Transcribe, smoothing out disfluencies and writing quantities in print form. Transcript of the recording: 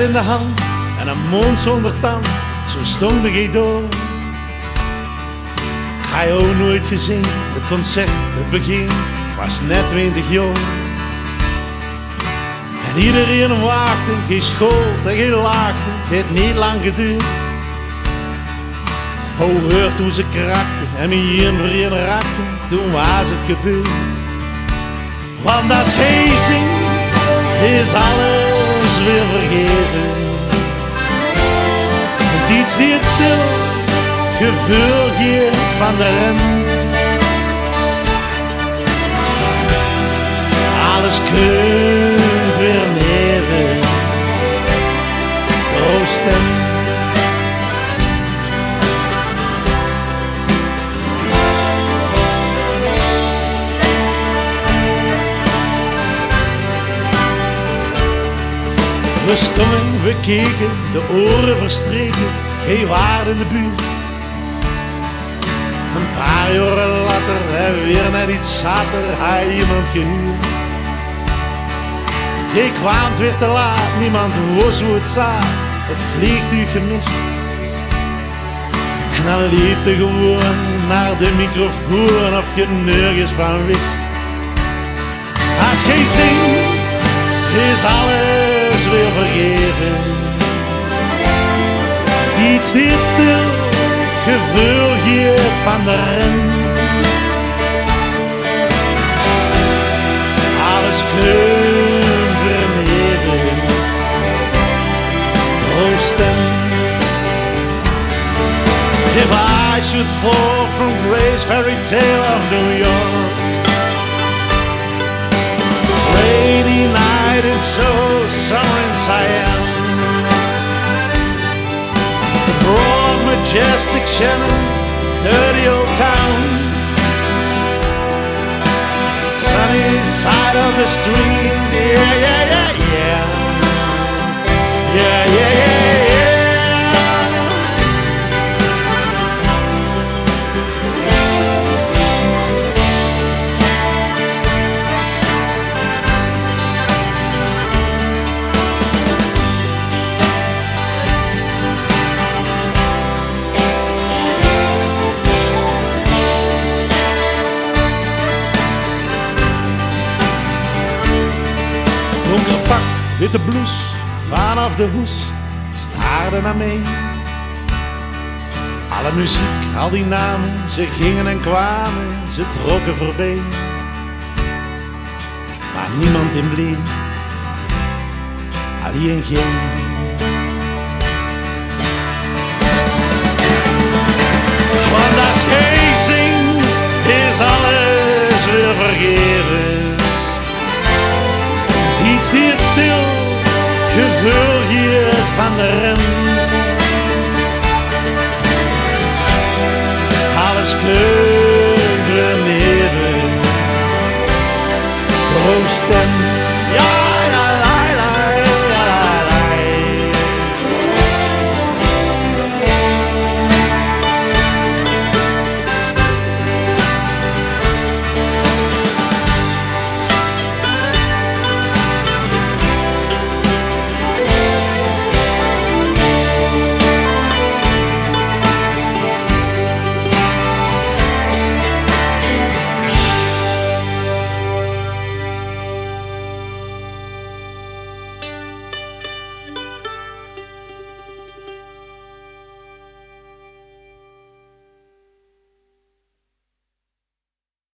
in de hand en een mond zonder tand, zo stond de door. Ik heb jou nooit gezien, het concert, het begin, was net 20 jaar. En iedereen waachtte, geen school en geen laagte, het heeft niet lang geduurd. Hoort hoe ze krakten en me een voor een rakten, toen was het gebeurd. Want als gij zingt, is alles weer vergeten. Het iets niet stil, het gevoel geeft van de rem. Alles kreunt weer neer, jouw stem. We stonden, we keken, de oren verstreken, geen waarde in de buurt. Een paar jaren later en weer net iets zater, had iemand gehuurd. Ik kwam het weer te laat, niemand wist hoe het zat, het vliegtuig gemist. En dan liep je gewoon naar de microfoon of je nergens van wist. Als gij zingt, is alles weer vergeven. Iets niet stil, het gevoel hier van de ren. Alles kreunt weer neer, troosten. If I should fall from grace, fairy tale of New York, rainy night and so summer in Siam, the broad majestic Shannon, dirty old town, sunny side of the street, yeah, yeah, yeah, yeah, yeah, yeah, yeah, yeah. Donker pak, witte blouse, vanaf de hoes, staarde naar mee. Alle muziek, al die namen, ze gingen en kwamen, ze trokken voorbij. Maar niemand in bleef, alleen geen. Want als gij zingt, is alles weer vergeven. Iets niet stil, het gevoel hier van de rem. Alles kreunt weer neer, jouw stem.